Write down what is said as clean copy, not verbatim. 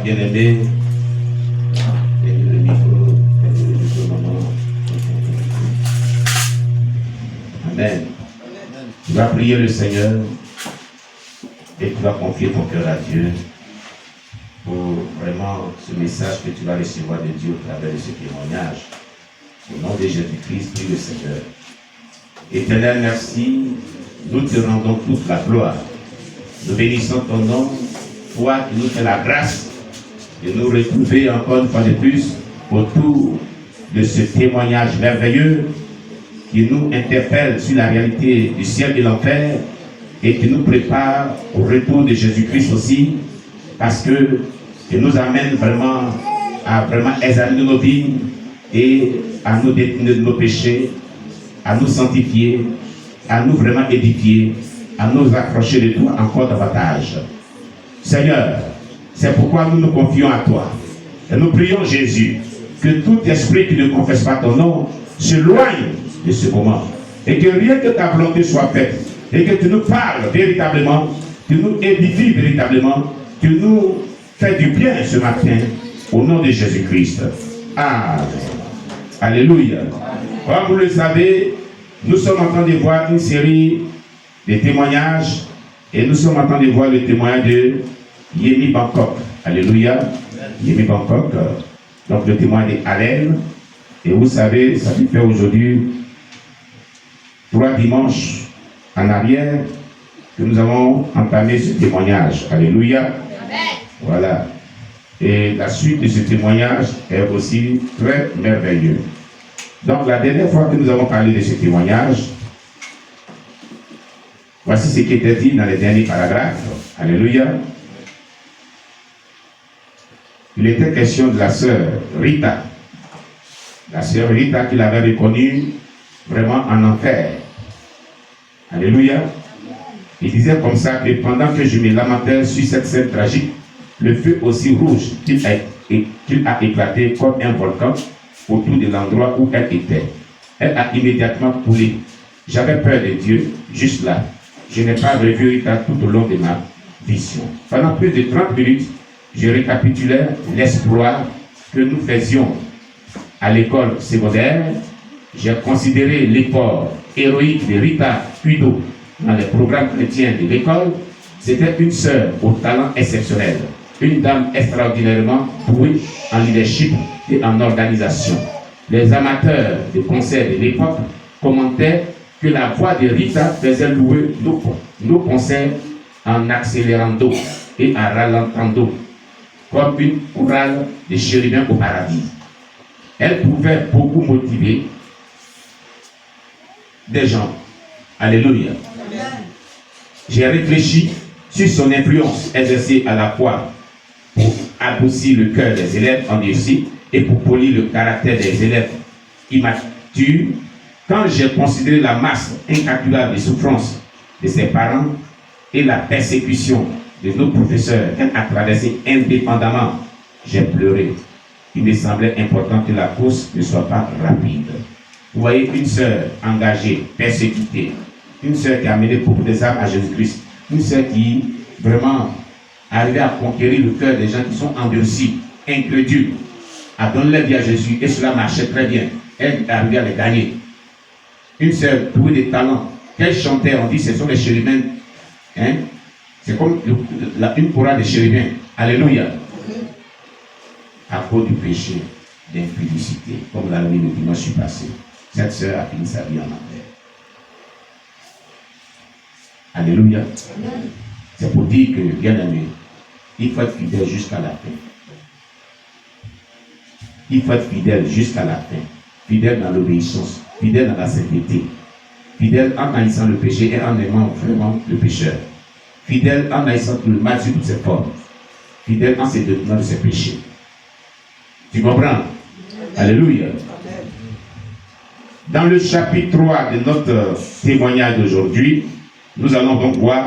Bien-aimé, Amen. Tu vas prier le Seigneur et tu vas confier ton cœur à Dieu pour vraiment ce message que tu vas recevoir de Dieu au travers de ce témoignage. Au nom de Jésus-Christ, prie le Seigneur. Éternel, merci. Nous te rendons toute la gloire. Nous bénissons ton nom, toi qui nous fais la grâce de nous retrouver encore une fois de plus autour de ce témoignage merveilleux qui nous interpelle sur la réalité du ciel et de l'enfer et qui nous prépare au retour de Jésus-Christ aussi, parce que il nous amène vraiment à examiner nos vies et à nous détenir de nos péchés, à nous sanctifier, à nous vraiment édifier, à nous accrocher de toi encore davantage. Seigneur, c'est pourquoi nous nous confions à toi. Et nous prions Jésus, que tout esprit qui ne confesse pas ton nom s'éloigne de ce moment. Et que rien que ta volonté soit faite. Et que tu nous parles véritablement, tu nous édifies véritablement, tu nous fais du bien ce matin, au nom de Jésus-Christ. Amen. Alléluia. Comme vous le savez, nous sommes en train de voir une série de témoignages. Et nous sommes en train de voir le témoignage de Yemi Bangkok. Alléluia. Yemi Bangkok. Donc le témoignage d'Alain. Et vous savez, ça fait aujourd'hui 3 dimanches en arrière que nous avons entamé ce témoignage. Alléluia. Amen. Voilà. Et la suite de ce témoignage est aussi très merveilleux. Donc la dernière fois que nous avons parlé de ce témoignage, voici ce qui était dit dans les derniers paragraphes. Alléluia. Il était question de la sœur Rita. La sœur Rita qu'il avait reconnue vraiment en enfer. Alléluia. Il disait comme ça que pendant que je me lamentais sur cette scène tragique, le feu aussi rouge qu'il a éclaté comme un volcan autour de l'endroit où elle était. Elle a immédiatement coulé. J'avais peur de Dieu, juste là. Je n'ai pas revu Rita tout au long de ma vision. Pendant plus de 30 minutes, je récapitulais l'exploit que nous faisions à l'école secondaire. J'ai considéré l'effort héroïque de Rita Udo dans les programmes chrétiens de l'école. C'était une sœur au talent exceptionnel, une dame extraordinairement douée en leadership et en organisation. Les amateurs de concerts de l'époque commentaient que la voix de Rita faisait louer nos concerts en accélérando et en ralentando, comme une chorale de chérubins au paradis. Elle pouvait beaucoup motiver des gens. Alléluia. J'ai réfléchi sur son influence exercée à la fois pour adoucir le cœur des élèves endurcis et pour polir le caractère des élèves immatures. Quand j'ai considéré la masse incalculable de souffrances de ses parents et la persécution de nos professeurs qu'elle a traversée indépendamment, j'ai pleuré. Il me semblait important que la course ne soit pas rapide. Vous voyez une sœur engagée, persécutée, une sœur qui a mené beaucoup des âmes à Jésus-Christ, une sœur qui vraiment arrivait à conquérir le cœur des gens qui sont endurcis, incrédules, a donné leur vie à Jésus et cela marchait très bien. Elle est arrivée à les gagner. Une sœur douée de talent, qu'elle chantait, on dit ce sont les chérubins. Hein? C'est comme une chorale de chérubins. Alléluia. À cause du péché d'impudicité, comme l'a dit le dimanche passé, cette sœur a fini sa vie en enfer. Alléluia. C'est pour dire que, bien aimé, il faut être fidèle jusqu'à la fin. Il faut être fidèle jusqu'à la fin. Fidèle dans l'obéissance, fidèle dans la sainteté, fidèle en haïssant le péché et en aimant vraiment le pécheur, fidèle en haïssant tout le mal sur toutes ses formes, fidèle en se détournant de ses péchés. Tu comprends? Alléluia. Dans le chapitre 3 de notre témoignage d'aujourd'hui, nous allons donc voir